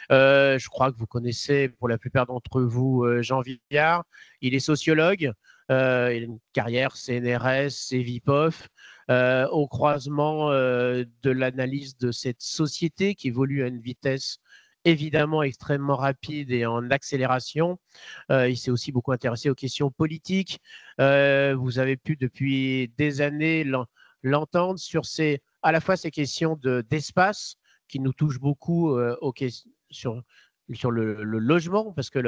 Je crois que vous connaissez pour la plupart d'entre vous Jean Viard. Il est sociologue. Il a une carrière CNRS, CEVIPOF, au croisement de l'analyse de cette société qui évolue à une vitesse évidemment extrêmement rapide et en accélération. Il s'est aussi beaucoup intéressé aux questions politiques. Vous avez pu depuis des années l'entendre sur à la fois ces questions d'espace qui nous touchent beaucoup sur le logement, parce que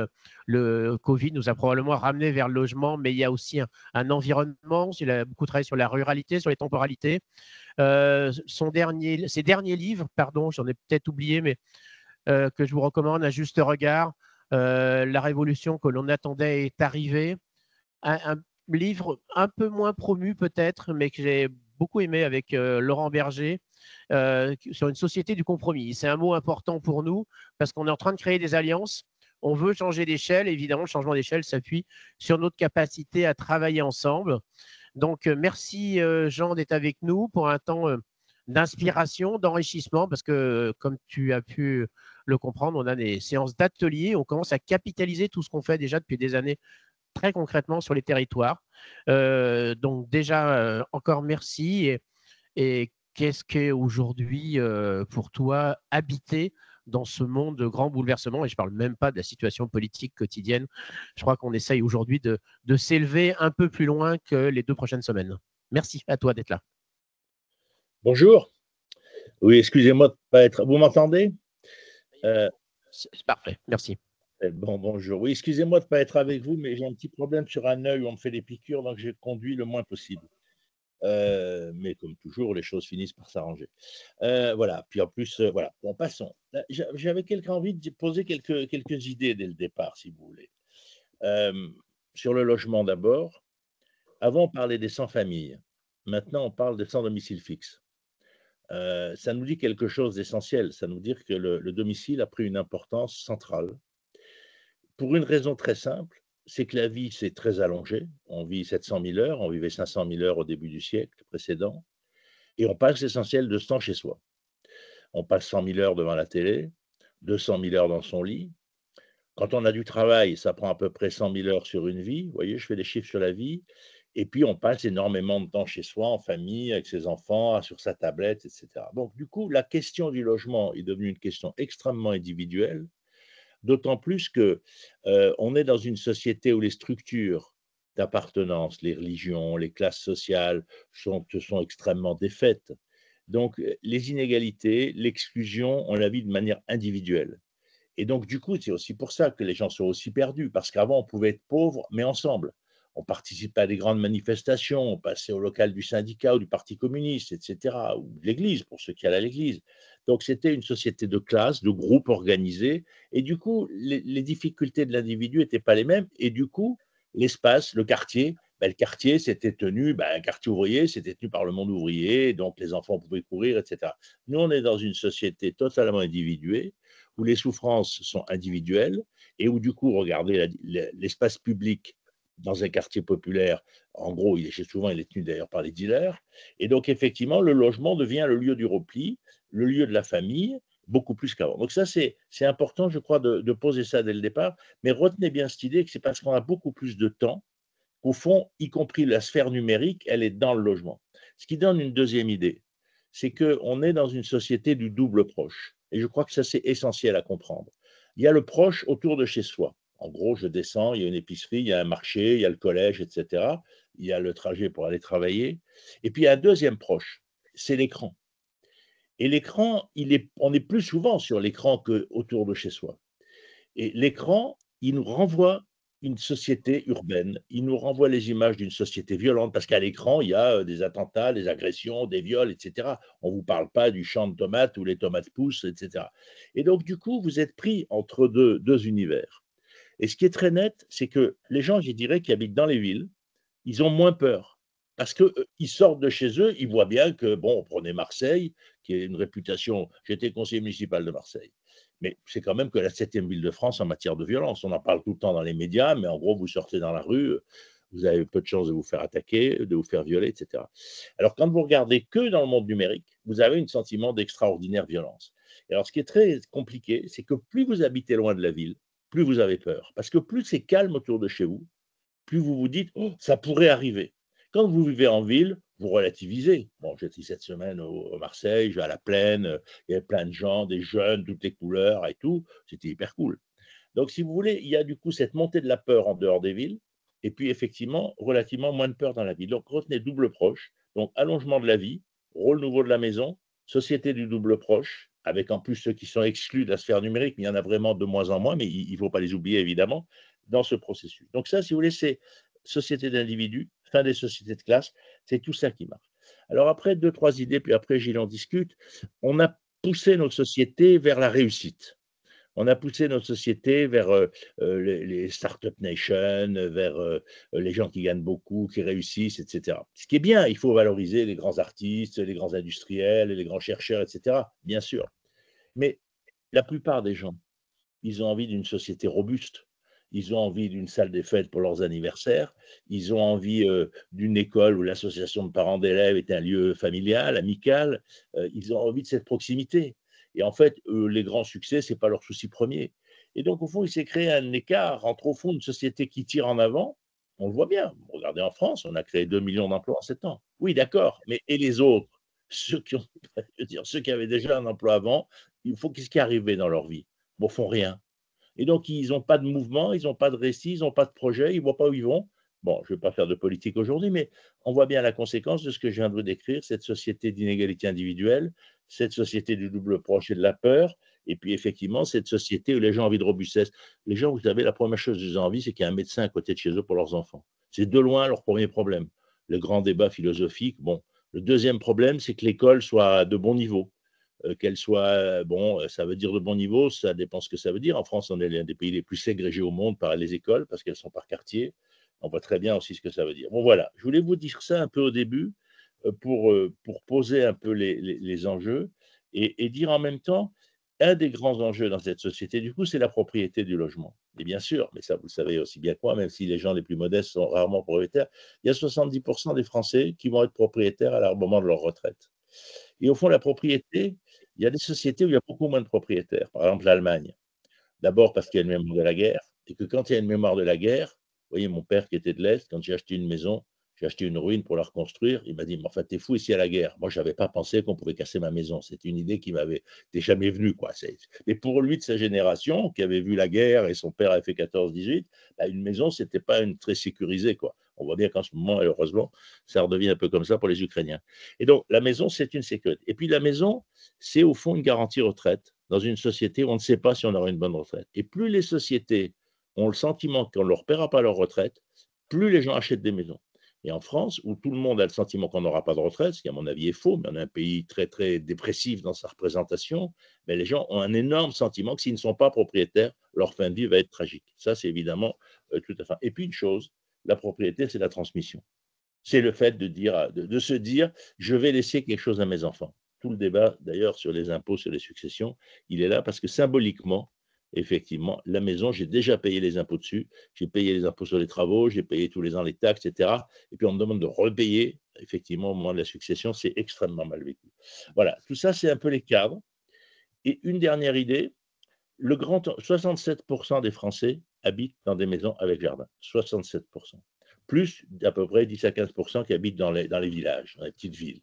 le Covid nous a probablement ramené vers le logement, mais il y a aussi un environnement. Il a beaucoup travaillé sur la ruralité, sur les temporalités. Ses derniers livres, pardon, j'en ai peut-être oublié, mais que je vous recommande, À juste regard, La révolution que l'on attendait est arrivée. Un livre un peu moins promu peut-être, mais que j'ai beaucoup aimé avec Laurent Berger, sur une société du compromis. C'est un mot important pour nous parce qu'on est en train de créer des alliances. On veut changer d'échelle. Évidemment, le changement d'échelle s'appuie sur notre capacité à travailler ensemble. Donc, merci Jean d'être avec nous pour un temps d'inspiration, d'enrichissement, parce que comme tu as pu le comprendre, on a des séances d'atelier. On commence à capitaliser tout ce qu'on fait déjà depuis des années très concrètement sur les territoires. Donc déjà, encore merci. Et qu'est-ce qu'est aujourd'hui pour toi habiter dans ce monde de grands bouleversements? Et je ne parle même pas de la situation politique quotidienne. Je crois qu'on essaye aujourd'hui de s'élever un peu plus loin que les 2 prochaines semaines. Merci à toi d'être là. Bonjour. Oui, excusez-moi de ne pas être. Vous m'entendez? C'est parfait, merci. Bon, bonjour. Oui, excusez-moi de ne pas être avec vous, mais j'ai un petit problème sur un œil où on me fait des piqûres, donc j'ai conduit le moins possible. Mais comme toujours, les choses finissent par s'arranger. Voilà. Puis en plus, voilà. Bon, passons. J'avais envie de poser quelques idées dès le départ, si vous voulez. Sur le logement d'abord. Avant, on parlait des sans-familles. Maintenant, on parle des sans-domicile fixe. Ça nous dit quelque chose d'essentiel. Ça nous dit que le domicile a pris une importance centrale. Pour une raison très simple, c'est que la vie s'est très allongée. On vit 700 000 heures, on vivait 500 000 heures au début du siècle précédent, et on passe l'essentiel de ce temps chez soi. On passe 100 000 heures devant la télé, 200 000 heures dans son lit. Quand on a du travail, ça prend à peu près 100 000 heures sur une vie. Vous voyez, je fais des chiffres sur la vie. Et puis, on passe énormément de temps chez soi, en famille, avec ses enfants, sur sa tablette, etc. Donc, du coup, la question du logement est devenue une question extrêmement individuelle, d'autant plus que on est dans une société où les structures d'appartenance, les religions, les classes sociales sont extrêmement défaites. Donc, les inégalités, l'exclusion, on la vit de manière individuelle. Et donc, du coup, c'est aussi pour ça que les gens sont aussi perdus, parce qu'avant, on pouvait être pauvre, mais ensemble. On participait à des grandes manifestations, on passait au local du syndicat ou du Parti communiste, etc., ou de l'Église, pour ceux qui allaient à l'Église. Donc, c'était une société de classe, de groupes organisés, et du coup, les difficultés de l'individu n'étaient pas les mêmes, et du coup, l'espace, le quartier, le quartier, c'était tenu, un quartier ouvrier, c'était tenu par le monde ouvrier, donc les enfants pouvaient courir, etc. Nous, on est dans une société totalement individuée, où les souffrances sont individuelles, et où, du coup, regardez l'espace public dans un quartier populaire, en gros, souvent, il est tenu d'ailleurs par les dealers. Et donc, effectivement, le logement devient le lieu du repli, le lieu de la famille, beaucoup plus qu'avant. Donc ça, c'est important, je crois, de poser ça dès le départ. Mais retenez bien cette idée que c'est parce qu'on a beaucoup plus de temps qu'au fond, y compris la sphère numérique, elle est dans le logement. Ce qui donne une deuxième idée, c'est qu'on est dans une société du double proche. Et je crois que ça, c'est essentiel à comprendre. Il y a le proche autour de chez soi. En gros, je descends, il y a une épicerie, il y a un marché, il y a le collège, etc. Il y a le trajet pour aller travailler. Et puis, il y a un deuxième proche, c'est l'écran. Et l'écran, on est plus souvent sur l'écran qu'autour de chez soi. Et l'écran, il nous renvoie une société urbaine, il nous renvoie les images d'une société violente, parce qu'à l'écran, il y a des attentats, des agressions, des viols, etc. On ne vous parle pas du champ de tomates où les tomates poussent, etc. Et donc, du coup, vous êtes pris entre deux univers. Et ce qui est très net, c'est que les gens, je dirais, qui habitent dans les villes, ils ont moins peur. Parce qu'ils sortent de chez eux, ils voient bien que, bon, prenez Marseille, qui a une réputation, j'étais conseiller municipal de Marseille, mais c'est quand même que la 7e ville de France en matière de violence. On en parle tout le temps dans les médias, mais en gros, vous sortez dans la rue, Vous avez peu de chances de vous faire attaquer, de vous faire violer, etc. Alors, quand vous regardez que dans le monde numérique, vous avez un sentiment d'extraordinaire violence. Et alors, ce qui est très compliqué, c'est que plus vous habitez loin de la ville, plus vous avez peur. Parce que plus c'est calme autour de chez vous, plus vous vous dites, oh, ça pourrait arriver. Quand vous vivez en ville, vous relativisez. Bon, j'étais cette semaine au Marseille, je vais à la plaine, il y avait plein de gens, des jeunes, toutes les couleurs et tout. C'était hyper cool. Donc, si vous voulez, il y a du coup cette montée de la peur en dehors des villes, et puis effectivement, relativement moins de peur dans la ville. Donc, retenez double proche. Donc, allongement de la vie, rôle nouveau de la maison, société du double proche, avec en plus ceux qui sont exclus de la sphère numérique, mais il y en a vraiment de moins en moins, mais il ne faut pas les oublier évidemment, dans ce processus. Donc, ça, si vous voulez, c'est société d'individus, fin des sociétés de classe, c'est tout ça qui marche. Alors, après, deux, trois idées, puis après, Gilles en discute. On a poussé nos sociétés vers la réussite. On a poussé notre société vers les start-up nations, vers les gens qui gagnent beaucoup, qui réussissent, etc. Ce qui est bien, il faut valoriser les grands artistes, les grands industriels, les grands chercheurs, etc. Bien sûr. Mais la plupart des gens, ils ont envie d'une société robuste. Ils ont envie d'une salle des fêtes pour leurs anniversaires. Ils ont envie d'une école où l'association de parents d'élèves est un lieu familial, amical. Ils ont envie de cette proximité. Et en fait, les grands succès, ce n'est pas leur souci premier. Et donc, au fond, il s'est créé un écart entre, au fond, une société qui tire en avant. On le voit bien. Regardez en France, on a créé 2 millions d'emplois en 7 ans. Oui, d'accord. Mais et les autres, ceux qui, ont, je veux dire, ceux qui avaient déjà un emploi avant, il faut qu'est-ce qui est arrivé dans leur vie? Bon, font rien. Et donc, ils n'ont pas de mouvement, ils n'ont pas de récit, ils n'ont pas de projet, ils ne voient pas où ils vont. Bon, je ne vais pas faire de politique aujourd'hui, mais on voit bien la conséquence de ce que je viens de vous décrire, cette société d'inégalité individuelle, cette société du double proche et de la peur, et puis effectivement, cette société où les gens ont envie de robustesse. Les gens, vous savez, la première chose qu'ils ont envie, c'est qu'il y ait un médecin à côté de chez eux pour leurs enfants. C'est de loin leur premier problème. Le grand débat philosophique, bon. Le deuxième problème, c'est que l'école soit de bon niveau. Qu'elle soit, bon, ça veut dire de bon niveau, ça dépend ce que ça veut dire. En France, on est l'un des pays les plus ségrégés au monde par les écoles, parce qu'elles sont par quartier. On voit très bien aussi ce que ça veut dire. Bon, voilà, je voulais vous dire ça un peu au début pour poser un peu les enjeux et dire en même temps, un des grands enjeux dans cette société, du coup, c'est la propriété du logement. Et bien sûr, mais ça, vous le savez aussi bien que moi, même si les gens les plus modestes sont rarement propriétaires, il y a 70% des Français qui vont être propriétaires à moment de leur retraite. Et au fond, la propriété, il y a des sociétés où il y a beaucoup moins de propriétaires. Par exemple, l'Allemagne. D'abord parce qu'il y a une mémoire de la guerre, et que quand il y a une mémoire de la guerre, vous voyez, mon père qui était de l'Est, quand j'ai acheté une maison, j'ai acheté une ruine pour la reconstruire, il m'a dit, mais enfin, t'es fou ici à la guerre. Moi, je n'avais pas pensé qu'on pouvait casser ma maison. C'est une idée qui m'avait jamais venue, quoi. Mais pour lui de sa génération, qui avait vu la guerre et son père avait fait 14-18, bah, une maison, c'était pas une très sécurisée, quoi. On voit bien qu'en ce moment, heureusement, ça redevient un peu comme ça pour les Ukrainiens. Et donc, la maison, c'est une sécurité. Et puis, la maison, c'est au fond une garantie retraite dans une société où on ne sait pas si on aura une bonne retraite. Et plus les sociétés ont le sentiment qu'on ne leur paiera pas leur retraite, plus les gens achètent des maisons. Et en France, où tout le monde a le sentiment qu'on n'aura pas de retraite, ce qui à mon avis est faux, mais on a un pays très très dépressif dans sa représentation, mais les gens ont un énorme sentiment que s'ils ne sont pas propriétaires, leur fin de vie va être tragique. Ça, c'est évidemment tout à fait. Et puis une chose, la propriété, c'est la transmission. C'est le fait de se dire, je vais laisser quelque chose à mes enfants. Tout le débat, d'ailleurs, sur les impôts, sur les successions, il est là parce que symboliquement, effectivement, la maison, j'ai déjà payé les impôts dessus, j'ai payé les impôts sur les travaux, j'ai payé tous les ans les taxes, etc. Et puis on me demande de repayer, effectivement, au moment de la succession, c'est extrêmement mal vécu. Voilà, tout ça, c'est un peu les cadres. Et une dernière idée, 67% des Français habitent dans des maisons avec jardin. 67%. Plus d'à peu près 10 à 15% qui habitent dans les villages, dans les petites villes.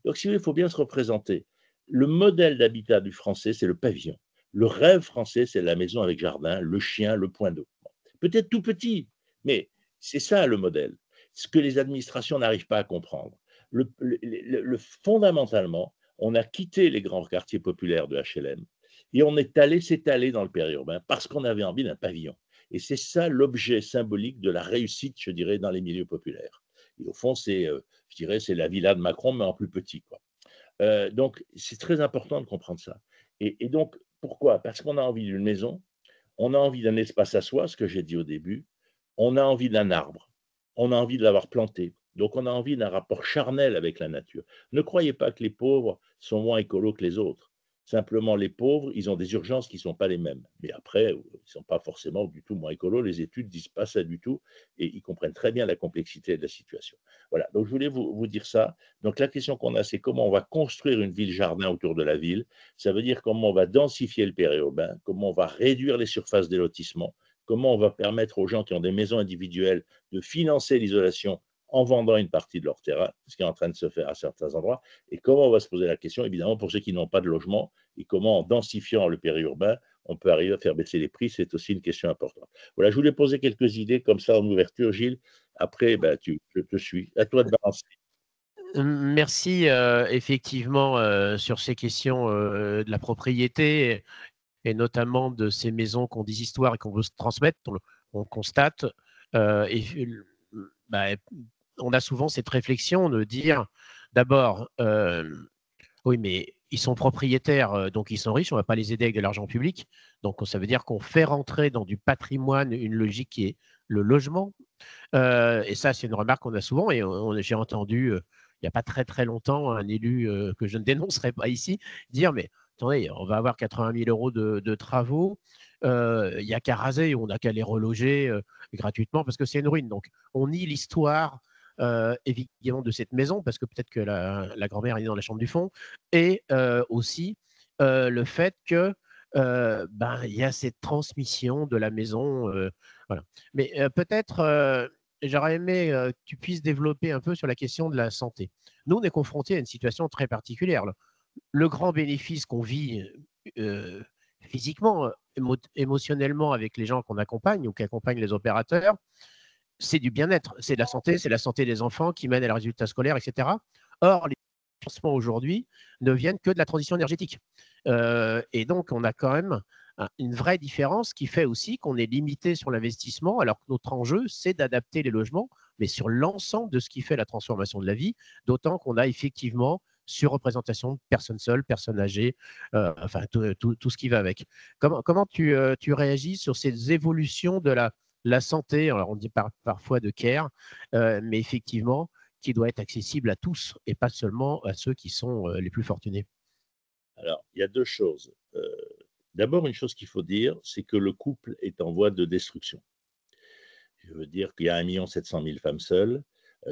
Donc, si vous voulez, il faut bien se représenter. Le modèle d'habitat du français, c'est le pavillon. Le rêve français, c'est la maison avec jardin, le chien, le point d'eau. Peut-être tout petit, mais c'est ça le modèle. Ce que les administrations n'arrivent pas à comprendre. Fondamentalement, on a quitté les grands quartiers populaires de HLM et on est allé s'étaler dans le périurbain parce qu'on avait envie d'un pavillon. Et c'est ça l'objet symbolique de la réussite, je dirais, dans les milieux populaires. Et au fond, je dirais, c'est la villa de Macron, mais en plus petit, quoi. Donc, c'est très important de comprendre ça. Et donc, pourquoi? Parce qu'on a envie d'une maison, on a envie d'un espace à soi, ce que j'ai dit au début, on a envie d'un arbre, on a envie de l'avoir planté, donc on a envie d'un rapport charnel avec la nature. Ne croyez pas que les pauvres sont moins écolos que les autres. Simplement, les pauvres, ils ont des urgences qui ne sont pas les mêmes. Mais après, ils ne sont pas forcément du tout moins écolos. Les études ne disent pas ça du tout et ils comprennent très bien la complexité de la situation. Voilà, donc je voulais vous dire ça. Donc la question qu'on a, c'est comment on va construire une ville-jardin autour de la ville. Ça veut dire comment on va densifier le périurbain, comment on va réduire les surfaces des lotissements, comment on va permettre aux gens qui ont des maisons individuelles de financer l'isolation en vendant une partie de leur terrain, ce qui est en train de se faire à certains endroits, et comment on va se poser la question, évidemment, pour ceux qui n'ont pas de logement, et comment, en densifiant le périurbain, on peut arriver à faire baisser les prix, c'est aussi une question importante. Voilà, je voulais poser quelques idées comme ça en ouverture, Gilles. Après, ben, je te suis. À toi de balancer. Merci effectivement sur ces questions de la propriété et notamment de ces maisons qui ont des histoires et qu'on veut se transmettre. On constate et bah, on a souvent cette réflexion de dire d'abord, oui, mais ils sont propriétaires, donc ils sont riches, on ne va pas les aider avec de l'argent public. Donc ça veut dire qu'on fait rentrer dans du patrimoine une logique qui est le logement. Et ça, c'est une remarque qu'on a souvent. Et j'ai entendu, il n'y a pas très très longtemps, un élu que je ne dénoncerai pas ici, dire, mais attendez, on va avoir 80 000 euros de travaux, il n'y a qu'à raser, on n'a qu'à les reloger gratuitement parce que c'est une ruine. Donc on nie l'histoire évidemment de cette maison, parce que peut-être que la grand-mère est dans la chambre du fond, et aussi le fait que ben, il y a cette transmission de la maison. Voilà. Mais peut-être, j'aurais aimé que tu puisses développer un peu sur la question de la santé. Nous, on est confrontés à une situation très particulière. Le grand bénéfice qu'on vit euh, physiquement, émotionnellement avec les gens qu'on accompagne ou qui accompagnent les opérateurs, c'est du bien-être, c'est de la santé, c'est la santé des enfants qui mène à leurs résultats scolaires, etc. Or, les financements aujourd'hui ne viennent que de la transition énergétique. Et donc, on a quand même une vraie différence qui fait aussi qu'on est limité sur l'investissement, alors que notre enjeu, c'est d'adapter les logements, mais sur l'ensemble de ce qui fait la transformation de la vie, d'autant qu'on a effectivement surreprésentation de personnes seules, personnes âgées, enfin tout ce qui va avec. Comment tu réagis sur ces évolutions de la santé, alors on dit parfois de care, mais effectivement, qui doit être accessible à tous et pas seulement à ceux qui sont les plus fortunés. Alors, il y a deux choses. D'abord, une chose qu'il faut dire, c'est que le couple est en voie de destruction. Je veux dire qu'il y a 1 700 000 femmes seules.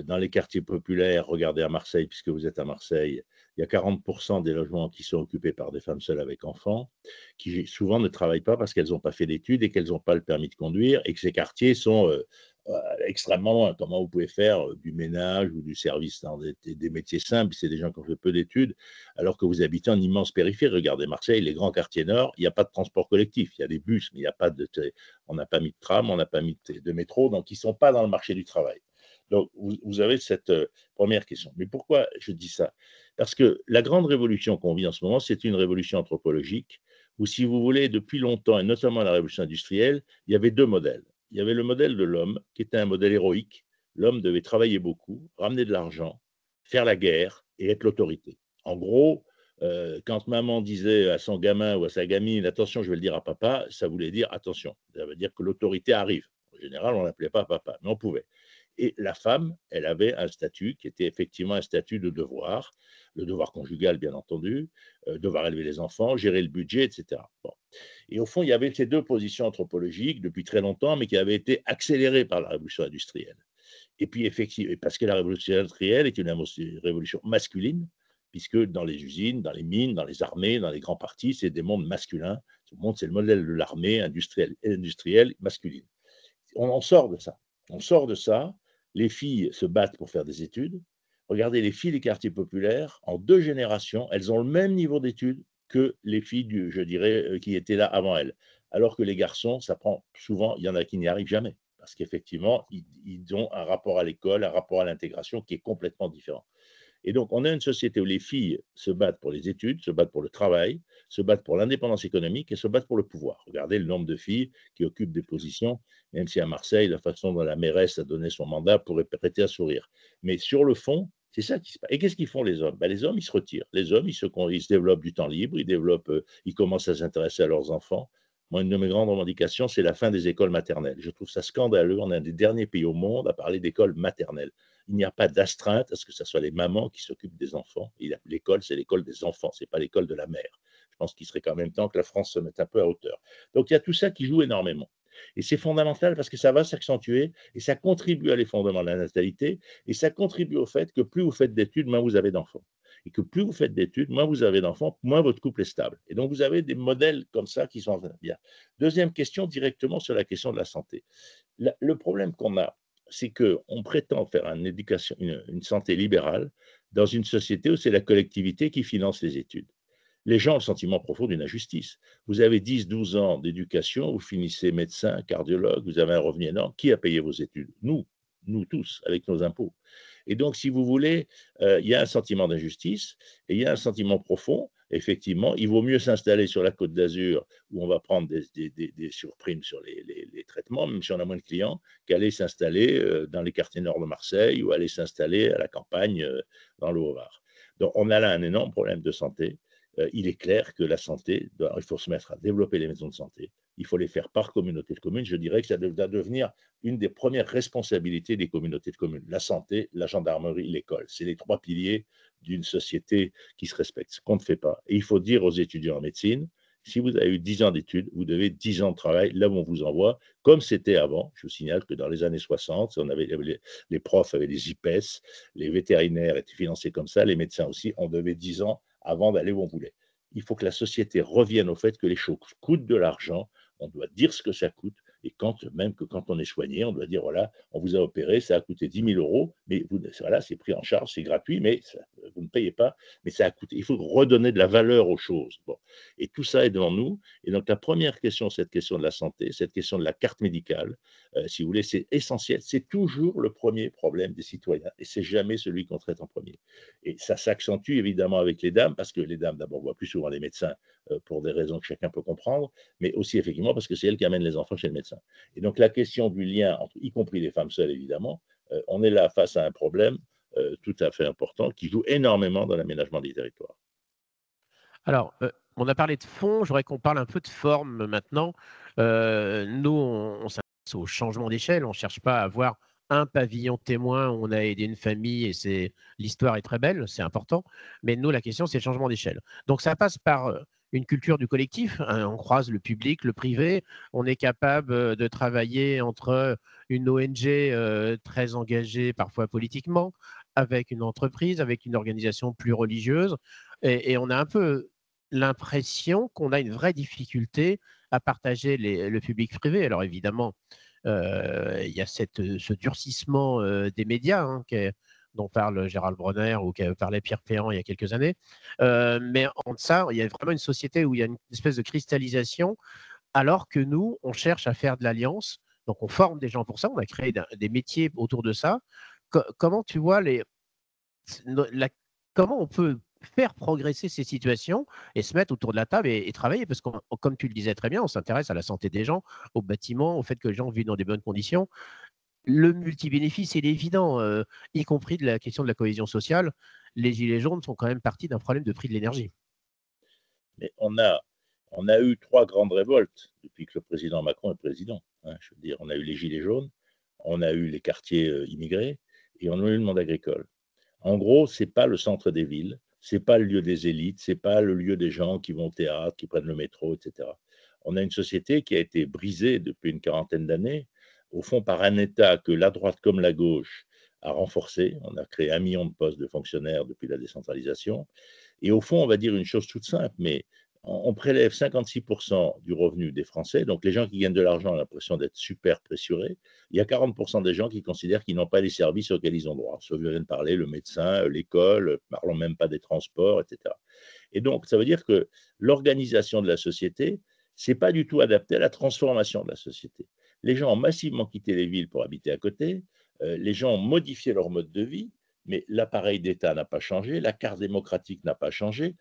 Dans les quartiers populaires, regardez à Marseille, puisque vous êtes à Marseille, il y a 40% des logements qui sont occupés par des femmes seules avec enfants, qui souvent ne travaillent pas parce qu'elles n'ont pas fait d'études et qu'elles n'ont pas le permis de conduire, et que ces quartiers sont extrêmement loin. Comment vous pouvez faire du ménage ou du service dans des métiers simples, c'est des gens qui ont fait peu d'études, alors que vous habitez en immense périphérie. Regardez Marseille, les grands quartiers nord, il n'y a pas de transport collectif, il y a des bus, mais il n'y a pas on n'a pas mis de tram, on n'a pas mis de métro, donc ils ne sont pas dans le marché du travail. Donc, vous avez cette première question. Mais pourquoi je dis ça? Parce que la grande révolution qu'on vit en ce moment, c'est une révolution anthropologique, où, si vous voulez, depuis longtemps, et notamment la révolution industrielle, il y avait deux modèles. Il y avait le modèle de l'homme, qui était un modèle héroïque. L'homme devait travailler beaucoup, ramener de l'argent, faire la guerre et être l'autorité. En gros, quand maman disait à son gamin ou à sa gamine, attention, je vais le dire à papa, ça voulait dire attention. Ça veut dire que l'autorité arrive. En général, on ne l'appelait pas papa, mais on pouvait. Et la femme, elle avait un statut qui était effectivement un statut de devoir, le devoir conjugal, bien entendu, devoir élever les enfants, gérer le budget, etc. Bon. Et au fond, il y avait ces deux positions anthropologiques depuis très longtemps, mais qui avaient été accélérées par la révolution industrielle. Et puis, effectivement, parce que la révolution industrielle est une révolution masculine, puisque dans les usines, dans les mines, dans les armées, dans les grands partis, c'est des mondes masculins. Ce monde, c'est le modèle de l'armée industrielle masculine. On sort de ça. On sort de ça. Les filles se battent pour faire des études. Regardez les filles des quartiers populaires, en 2 générations, elles ont le même niveau d'études que les filles, je dirais, qui étaient là avant elles. Alors que les garçons, ça prend souvent, il y en a qui n'y arrivent jamais, parce qu'effectivement, ils ont un rapport à l'école, un rapport à l'intégration qui est complètement différent. Et donc, on a une société où les filles se battent pour les études, se battent pour le travail, se battent pour l'indépendance économique et se battent pour le pouvoir. Regardez le nombre de filles qui occupent des positions, même si à Marseille, la façon dont la mairesse a donné son mandat pourrait prêter à sourire. Mais sur le fond, c'est ça qui se passe. Et qu'est-ce qu'ils font les hommes? Les hommes, ils se retirent. Les hommes, ils se développent du temps libre, ils commencent à s'intéresser à leurs enfants. Moi, une de mes grandes revendications, c'est la fin des écoles maternelles. Je trouve ça scandaleux. On est un des derniers pays au monde à parler d'écoles maternelles. Il n'y a pas d'astreinte à ce que ce soit les mamans qui s'occupent des enfants. L'école, c'est l'école des enfants, ce n'est pas l'école de la mère. Je pense qu'il serait quand même temps que la France se mette un peu à hauteur. Donc il y a tout ça qui joue énormément. Et c'est fondamental parce que ça va s'accentuer et ça contribue à l'effondrement de la natalité et ça contribue au fait que plus vous faites d'études, moins vous avez d'enfants. Et que plus vous faites d'études, moins vous avez d'enfants, moins votre couple est stable. Et donc vous avez des modèles comme ça qui sont bien. Deuxième question, directement sur la question de la santé. Le problème qu'on a, c'est qu'on prétend faire une santé libérale dans une société où c'est la collectivité qui finance les études. Les gens ont le sentiment profond d'une injustice. Vous avez 10, 12 ans d'éducation, vous finissez médecin, cardiologue, vous avez un revenu énorme. Qui a payé vos études? Nous tous, avec nos impôts. Et donc, si vous voulez, il y a un sentiment d'injustice et il y a un sentiment profond. Effectivement, il vaut mieux s'installer sur la Côte d'Azur où on va prendre des surprimes sur les traitements, même si on a moins de clients, qu'aller s'installer dans les quartiers nord de Marseille ou aller s'installer à la campagne dans le Haut-Var. Donc, on a là un énorme problème de santé. Il est clair que la santé, il faut se mettre à développer les maisons de santé. Il faut les faire par communauté de communes. Je dirais que ça doit devenir une des premières responsabilités des communautés de communes. La santé, la gendarmerie, l'école. C'est les trois piliers d'une société qui se respecte, ce qu'on ne fait pas. Et il faut dire aux étudiants en médecine, si vous avez eu 10 ans d'études, vous devez 10 ans de travail là où on vous envoie, comme c'était avant. Je vous signale que dans les années 60, les profs avaient des IPES, les vétérinaires étaient financés comme ça, les médecins aussi, on devait 10 ans avant d'aller où on voulait. Il faut que la société revienne au fait que les choses coûtent de l'argent, on doit dire ce que ça coûte, et même que quand on est soigné, on doit dire, voilà, on vous a opéré, ça a coûté 10 000 euros, mais voilà, c'est pris en charge, c'est gratuit, mais vous ne payez pas, mais ça a coûté. Il faut redonner de la valeur aux choses. Bon. Et tout ça est devant nous. Et donc la première question, cette question de la santé, cette question de la carte médicale, si vous voulez, c'est essentiel. C'est toujours le premier problème des citoyens, et c'est jamais celui qu'on traite en premier. Et ça s'accentue évidemment avec les dames, parce que les dames, d'abord, voient plus souvent les médecins pour des raisons que chacun peut comprendre, mais aussi effectivement parce que c'est elles qui amènent les enfants chez le médecin. Et donc la question du lien, y compris les femmes seules évidemment, on est là face à un problème tout à fait important qui joue énormément dans l'aménagement des territoires. Alors, on a parlé de fond, j'aurais qu'on parle un peu de forme maintenant. Nous, on s'intéresse au changement d'échelle, on ne cherche pas à avoir un pavillon témoin où on a aidé une famille et l'histoire est très belle, c'est important. Mais nous, la question, c'est le changement d'échelle. Donc, ça passe par une culture du collectif, hein, on croise le public, le privé, on est capable de travailler entre une ONG très engagée, parfois politiquement, avec une entreprise, avec une organisation plus religieuse. Et on a un peu l'impression qu'on a une vraie difficulté à partager le public privé. Alors évidemment, il y a ce durcissement des médias hein, dont parle Gérald Bronner ou qu'a parlé Pierre Péan il y a quelques années. Mais en ça, il y a vraiment une société où il y a une espèce de cristallisation, alors que nous, on cherche à faire de l'alliance. Donc on forme des gens pour ça, on a créé des métiers autour de ça. Comment tu vois comment on peut faire progresser ces situations et se mettre autour de la table et travailler parce que, comme tu le disais très bien, on s'intéresse à la santé des gens, au bâtiment, au fait que les gens vivent dans des bonnes conditions. Le multibénéfice, il est évident, y compris de la question de la cohésion sociale. Les gilets jaunes sont quand même partis d'un problème de prix de l'énergie. Mais on a eu trois grandes révoltes depuis que le président Macron est président. Hein, je veux dire, on a eu les gilets jaunes, on a eu les quartiers immigrés et on a eu le monde agricole. En gros, c'est pas le centre des villes, c'est pas le lieu des élites, c'est pas le lieu des gens qui vont au théâtre, qui prennent le métro, etc. On a une société qui a été brisée depuis une quarantaine d'années, au fond par un État que la droite comme la gauche a renforcé. On a créé 1 million de postes de fonctionnaires depuis la décentralisation. Et au fond, on va dire une chose toute simple, mais on prélève 56% du revenu des Français. Donc, les gens qui gagnent de l'argent ont l'impression d'être super pressurés. Il y a 40% des gens qui considèrent qu'ils n'ont pas les services auxquels ils ont droit. Sauf que je viens de parler, le médecin, l'école, parlons même pas des transports, etc. Et donc, ça veut dire que l'organisation de la société, c'est pas du tout adapté à la transformation de la société. Les gens ont massivement quitté les villes pour habiter à côté. Les gens ont modifié leur mode de vie, mais l'appareil d'État n'a pas changé, la carte démocratique n'a pas changé.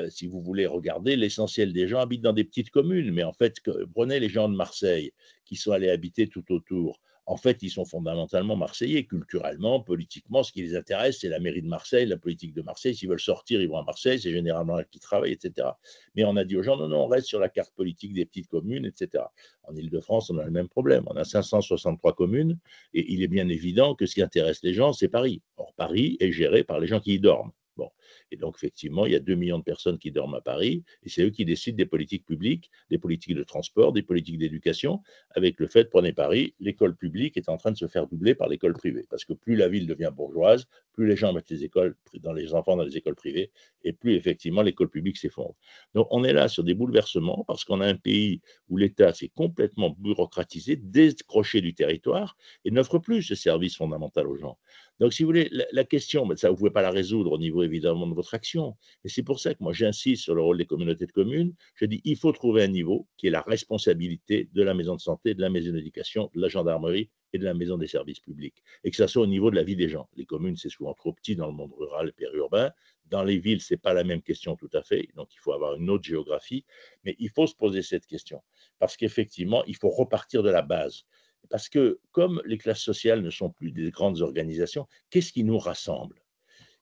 Si vous voulez regarder, l'essentiel des gens habitent dans des petites communes, mais en fait, prenez les gens de Marseille qui sont allés habiter tout autour. En fait, ils sont fondamentalement marseillais, culturellement, politiquement. Ce qui les intéresse, c'est la mairie de Marseille, la politique de Marseille. S'ils veulent sortir, ils vont à Marseille, c'est généralement là qu'ils travaillent, etc. Mais on a dit aux gens, non, non, on reste sur la carte politique des petites communes, etc. En Ile-de-France, on a le même problème. On a 563 communes, et il est bien évident que ce qui intéresse les gens, c'est Paris. Or, Paris est géré par les gens qui y dorment. Bon. Et donc, effectivement, il y a 2 millions de personnes qui dorment à Paris, et c'est eux qui décident des politiques publiques, des politiques de transport, des politiques d'éducation, avec le fait, prenez Paris, l'école publique est en train de se faire doubler par l'école privée, parce que plus la ville devient bourgeoise, plus les gens mettent les enfants dans les écoles privées, et plus effectivement l'école publique s'effondre. Donc on est là sur des bouleversements, parce qu'on a un pays où l'État s'est complètement bureaucratisé, décroché du territoire, et n'offre plus ce service fondamental aux gens. Donc si vous voulez, la question, mais ça vous ne pouvez pas la résoudre au niveau évidemment de votre action, et c'est pour ça que moi j'insiste sur le rôle des communautés de communes. Je dis il faut trouver un niveau qui est la responsabilité de la maison de santé, de la maison d'éducation, de la gendarmerie et de la maison des services publics, et que ça soit au niveau de la vie des gens. Les communes, c'est souvent trop petit dans le monde rural et périurbain. Dans les villes, ce n'est pas la même question tout à fait, donc il faut avoir une autre géographie, mais il faut se poser cette question, parce qu'effectivement, il faut repartir de la base. Parce que comme les classes sociales ne sont plus des grandes organisations, qu'est-ce qui nous rassemble?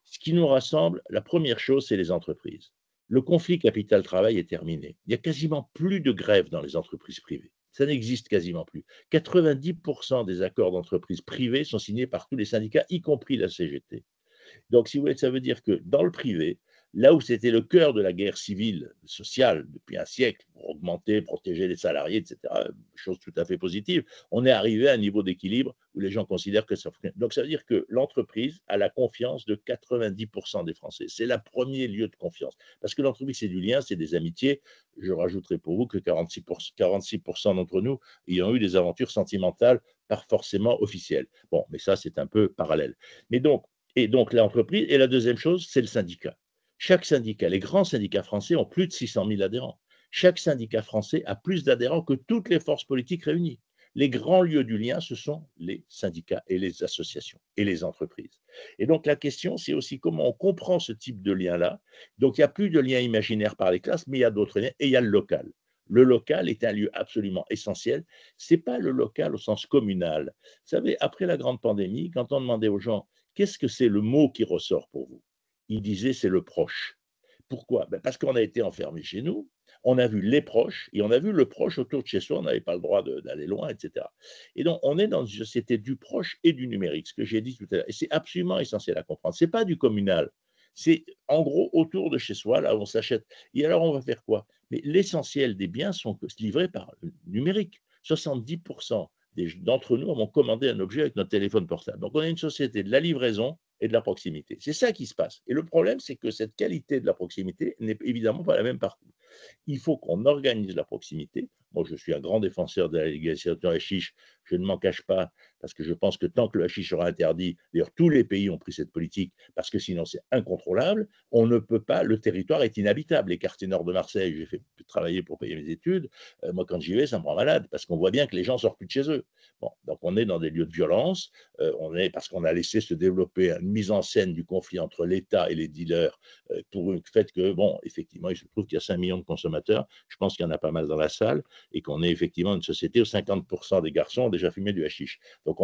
Ce qui nous rassemble, la première chose, c'est les entreprises. Le conflit capital-travail est terminé. Il n'y a quasiment plus de grève dans les entreprises privées. Ça n'existe quasiment plus. 90% des accords d'entreprise privées sont signés par tous les syndicats, y compris la CGT. Donc, si vous voulez, ça veut dire que dans le privé, là où c'était le cœur de la guerre civile, sociale, depuis un siècle, pour augmenter, protéger les salariés, etc., chose tout à fait positive, on est arrivé à un niveau d'équilibre où les gens considèrent que ça fonctionne. Donc, ça veut dire que l'entreprise a la confiance de 90% des Français. C'est le premier lieu de confiance. Parce que l'entreprise, c'est du lien, c'est des amitiés. Je rajouterai pour vous que 46% d'entre nous ayant eu des aventures sentimentales, pas forcément officielles. Bon, mais ça, c'est un peu parallèle. Mais donc, et donc l'entreprise, et la deuxième chose, c'est le syndicat. Chaque syndicat, les grands syndicats français ont plus de 600 000 adhérents. Chaque syndicat français a plus d'adhérents que toutes les forces politiques réunies. Les grands lieux du lien, ce sont les syndicats et les associations et les entreprises. Et donc la question, c'est aussi comment on comprend ce type de lien-là. Donc il n'y a plus de lien imaginaire par les classes, mais il y a d'autres liens, et il y a le local. Le local est un lieu absolument essentiel. Ce n'est pas le local au sens communal. Vous savez, après la grande pandémie, quand on demandait aux gens qu'est-ce que c'est le mot qui ressort pour vous, ils disaient c'est le proche. Pourquoi? Parce qu'on a été enfermés chez nous, on a vu les proches et on a vu le proche autour de chez soi, on n'avait pas le droit d'aller loin, etc. Et donc, on est dans une société du proche et du numérique, ce que j'ai dit tout à l'heure. Et c'est absolument essentiel à comprendre. Ce n'est pas du communal. C'est en gros autour de chez soi, là où on s'achète. Et alors, on va faire quoi? Mais l'essentiel des biens sont livrés par le numérique. 70% d'entre nous avons commandé un objet avec notre téléphone portable. Donc, on a une société de la livraison et de la proximité. C'est ça qui se passe. Et le problème, c'est que cette qualité de la proximité n'est évidemment pas la même partout. Il faut qu'on organise la proximité. Moi, je suis un grand défenseur de la légalisation du hashish. Je ne m'en cache pas, parce que je pense que tant que le hashish sera interdit, d'ailleurs, tous les pays ont pris cette politique, parce que sinon c'est incontrôlable, on ne peut pas, le territoire est inhabitable. Les quartiers nord de Marseille, j'ai fait travailler pour payer mes études. Moi, quand j'y vais, ça me rend malade, parce qu'on voit bien que les gens sortent plus de chez eux. Bon, donc on est dans des lieux de violence, parce qu'on a laissé se développer une mise en scène du conflit entre l'État et les dealers, pour le fait que, bon, effectivement, il se trouve qu'il y a 5 millions de consommateurs, je pense qu'il y en a pas mal dans la salle, et qu'on est effectivement une société où 50% des garçons ont déjà fumé du hashish. Donc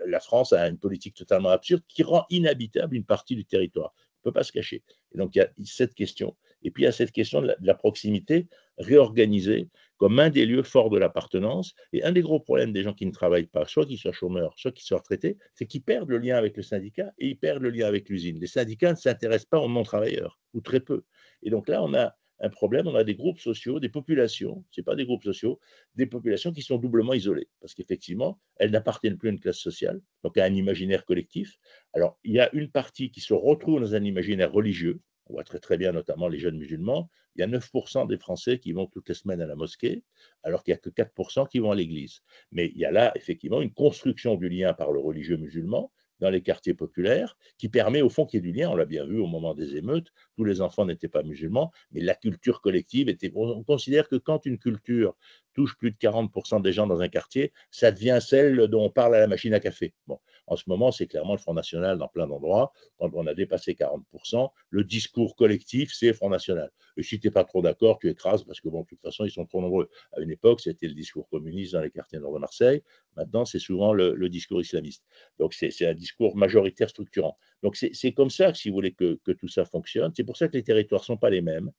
la France a une politique totalement absurde qui rend inhabitable une partie du territoire. On ne peut pas se cacher. Et donc il y a cette question. Et puis il y a cette question de la proximité réorganisée comme un des lieux forts de l'appartenance. Et un des gros problèmes des gens qui ne travaillent pas, soit qu'ils soient chômeurs, soit qu'ils soient retraités, c'est qu'ils perdent le lien avec le syndicat et ils perdent le lien avec l'usine. Les syndicats ne s'intéressent pas aux non-travailleurs, ou très peu. Et donc là, on a un problème, on a des groupes sociaux, des populations, ce n'est pas des groupes sociaux, des populations qui sont doublement isolées, parce qu'effectivement, elles n'appartiennent plus à une classe sociale, donc à un imaginaire collectif. Alors, il y a une partie qui se retrouve dans un imaginaire religieux, on voit très très bien notamment les jeunes musulmans, il y a 9% des Français qui vont toutes les semaines à la mosquée, alors qu'il n'y a que 4% qui vont à l'église. Mais il y a là effectivement une construction du lien par le religieux musulman dans les quartiers populaires, qui permet au fond qu'il y ait du lien. On l'a bien vu au moment des émeutes, tous les enfants n'étaient pas musulmans, mais la culture collective était. On considère que quand une culture touche plus de 40% des gens dans un quartier, ça devient celle dont on parle à la machine à café. Bon, en ce moment, c'est clairement le Front National dans plein d'endroits. Quand on a dépassé 40%, le discours collectif, c'est Front National. Et si tu n'es pas trop d'accord, tu écrases parce que, bon, de toute façon, ils sont trop nombreux. À une époque, c'était le discours communiste dans les quartiers nord de Marseille. Maintenant, c'est souvent le discours islamiste. Donc, c'est un discours majoritaire structurant. Donc, c'est comme ça, si vous voulez, que tout ça fonctionne. C'est pour ça que les territoires ne sont pas les mêmes.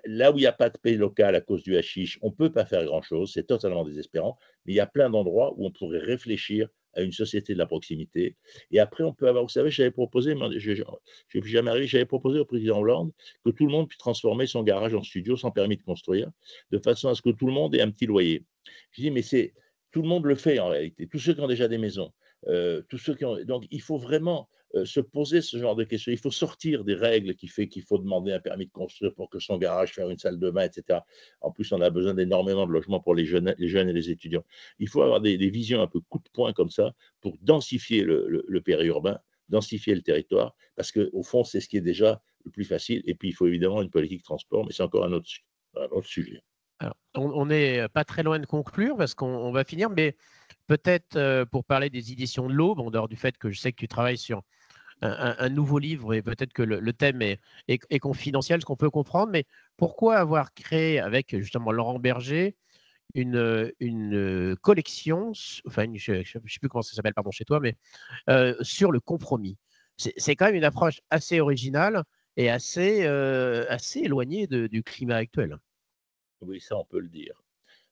Là où il n'y a pas de paix locale à cause du hashish, on ne peut pas faire grand-chose. C'est totalement désespérant. Mais il y a plein d'endroits où on pourrait réfléchir à une société de la proximité. Et après, on peut avoir, vous savez, j'avais proposé, je n'ai jamais arrivé, j'avais proposé au président Hollande que tout le monde puisse transformer son garage en studio sans permis de construire, de façon à ce que tout le monde ait un petit loyer. Je dis, mais tout le monde le fait en réalité, tous ceux qui ont déjà des maisons, tous ceux qui ont, donc il faut vraiment se poser ce genre de questions. Il faut sortir des règles qui fait qu'il faut demander un permis de construire pour que son garage, faire une salle de bain, etc. En plus, on a besoin d'énormément de logements pour les jeunes et les étudiants. Il faut avoir des visions un peu coup de poing comme ça pour densifier le périurbain, densifier le territoire, parce qu'au fond, c'est ce qui est déjà le plus facile. Et puis, il faut évidemment une politique de transport, mais c'est encore un autre sujet. Alors, on n'est pas très loin de conclure parce qu'on va finir, mais peut-être pour parler des éditions de l'Aube, en dehors du fait que je sais que tu travailles sur un nouveau livre et peut-être que le thème est confidentiel, ce qu'on peut comprendre, mais pourquoi avoir créé avec justement Laurent Berger une collection, enfin je ne sais plus comment ça s'appelle, pardon, chez toi, mais sur le compromis. C'est quand même une approche assez originale et assez éloignée du climat actuel. Oui, ça, on peut le dire.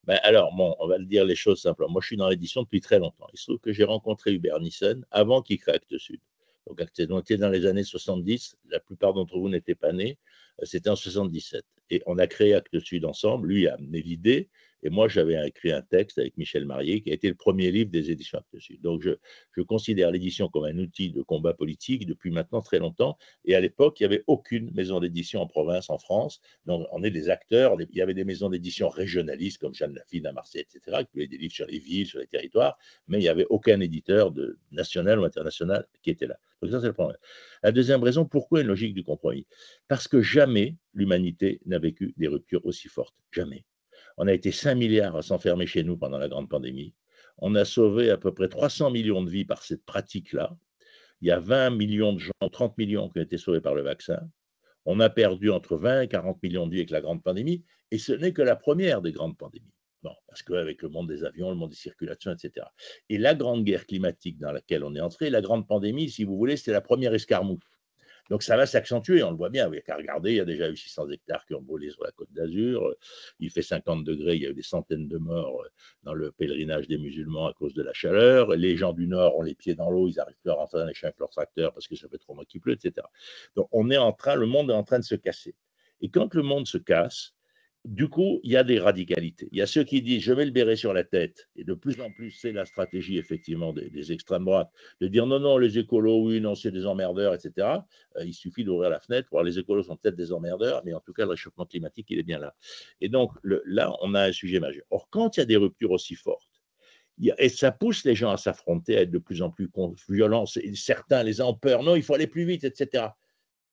Ben alors, bon, on va le dire les choses simplement. Moi, je suis dans l'édition depuis très longtemps. Il se trouve que j'ai rencontré Hubert Nissen avant qu'il crée Actes Sud. Donc, on était dans les années 70. La plupart d'entre vous n'étaient pas nés. C'était en 77. Et on a créé Actes Sud ensemble. Lui a amené l'idée. Et moi, j'avais écrit un texte avec Michel Marié qui a été le premier livre des éditions Actes Sud. Donc, je considère l'édition comme un outil de combat politique depuis maintenant très longtemps. Et à l'époque, il n'y avait aucune maison d'édition en province, en France. Donc, on est des acteurs. Il y avait des maisons d'édition régionalistes comme Jeanne Laffitte à Marseille, etc., qui publiaient des livres sur les villes, sur les territoires, mais il n'y avait aucun éditeur national ou international qui était là. Donc, ça, c'est le premier. La deuxième raison, pourquoi une logique du compromis? Parce que jamais l'humanité n'a vécu des ruptures aussi fortes. Jamais. On a été 5 milliards à s'enfermer chez nous pendant la grande pandémie. On a sauvé à peu près 300 millions de vies par cette pratique-là. Il y a 20 millions de gens, 30 millions qui ont été sauvés par le vaccin. On a perdu entre 20 et 40 millions de vies avec la grande pandémie, et ce n'est que la première des grandes pandémies. Bon, parce qu'avec le monde des avions, le monde des circulations, etc. Et la grande guerre climatique dans laquelle on est entré, la grande pandémie, si vous voulez, c'était la première escarmouche. Donc ça va s'accentuer, on le voit bien. Vous n'avez qu'à regarder, il y a déjà eu 600 hectares qui ont brûlé sur la côte d'Azur. Il fait 50 degrés, il y a eu des centaines de morts dans le pèlerinage des musulmans à cause de la chaleur. Les gens du Nord ont les pieds dans l'eau, ils n'arrivent plus à rentrer dans les champs avec leur tracteur parce que ça fait 3 mois qu'il pleut, etc. Donc le monde est en train de se casser. Et quand le monde se casse, du coup, il y a des radicalités. Il y a ceux qui disent je mets le béret sur la tête, et de plus en plus, c'est la stratégie effectivement des extrêmes droites, de dire non, non, les écolos, oui, non, c'est des emmerdeurs, etc. Il suffit d'ouvrir la fenêtre pour voir les écolos sont peut-être des emmerdeurs, mais en tout cas, le réchauffement climatique, il est bien là. Et donc, là, on a un sujet majeur. Or, quand il y a des ruptures aussi fortes, et ça pousse les gens à s'affronter, à être de plus en plus violents, certains les ont peur, non, il faut aller plus vite, etc.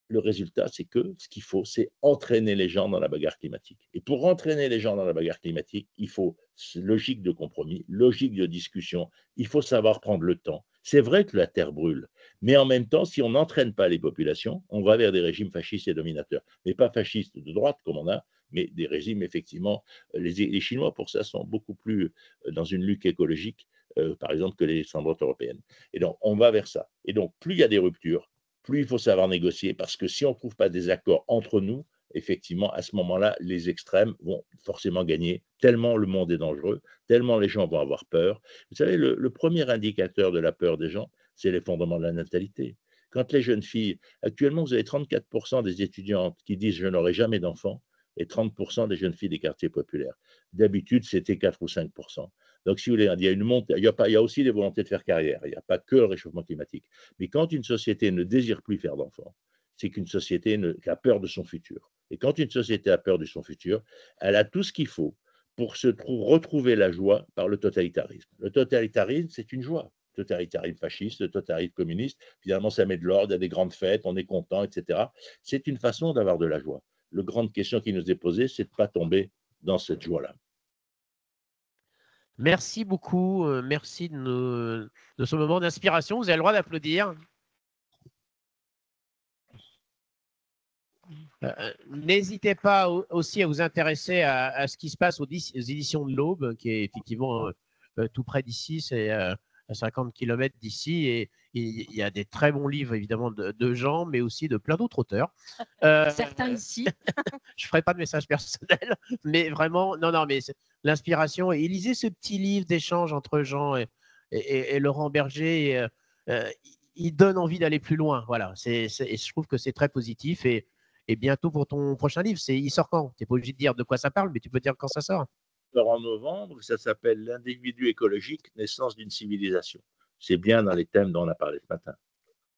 Le résultat, c'est que ce qu'il faut, c'est entraîner les gens dans la bagarre climatique. Et pour entraîner les gens dans la bagarre climatique, il faut logique de compromis, logique de discussion, il faut savoir prendre le temps. C'est vrai que la terre brûle, mais en même temps, si on n'entraîne pas les populations, on va vers des régimes fascistes et dominateurs. Mais pas fascistes de droite comme on a, mais des régimes, effectivement, les Chinois, pour ça, sont beaucoup plus dans une lutte écologique, par exemple, que les droites européennes. Et donc, on va vers ça. Et donc, plus il y a des ruptures, plus il faut savoir négocier, parce que si on ne trouve pas des accords entre nous, effectivement, à ce moment-là, les extrêmes vont forcément gagner, tellement le monde est dangereux, tellement les gens vont avoir peur. Vous savez, le premier indicateur de la peur des gens, c'est l'effondrement de la natalité. Quand les jeunes filles, actuellement, vous avez 34% des étudiantes qui disent je n'aurai jamais d'enfants, et 30% des jeunes filles des quartiers populaires. D'habitude, c'était 4 ou 5%. Donc, si vous voulez, il y a une montée, il y a aussi des volontés de faire carrière, il n'y a pas que le réchauffement climatique. Mais quand une société ne désire plus faire d'enfants, c'est qu'une société qui a peur de son futur. Et quand une société a peur de son futur, elle a tout ce qu'il faut pour retrouver la joie par le totalitarisme. Le totalitarisme, c'est une joie. Le totalitarisme fasciste, le totalitarisme communiste, finalement, ça met de l'ordre, il y a des grandes fêtes, on est content, etc. C'est une façon d'avoir de la joie. La grande question qui nous est posée, c'est de ne pas tomber dans cette joie-là. Merci beaucoup. Merci de ce moment d'inspiration. Vous avez le droit d'applaudir. N'hésitez pas aussi à vous intéresser à ce qui se passe aux éditions de l'Aube, qui est effectivement tout près d'ici, c'est à 50 km d'ici, et il y a des très bons livres évidemment de gens, mais aussi de plein d'autres auteurs. Certains ici. Je ne ferai pas de message personnel, mais vraiment, non, mais l'inspiration, et lisez ce petit livre d'échange entre gens, et Laurent Berger, il donne envie d'aller plus loin. Voilà, et je trouve que c'est très positif. Et bientôt pour ton prochain livre, il sort quand? Tu n'es pas obligé de dire de quoi ça parle, mais tu peux dire quand ça sort. En novembre, ça s'appelle L'individu écologique, naissance d'une civilisation. C'est bien dans les thèmes dont on a parlé ce matin.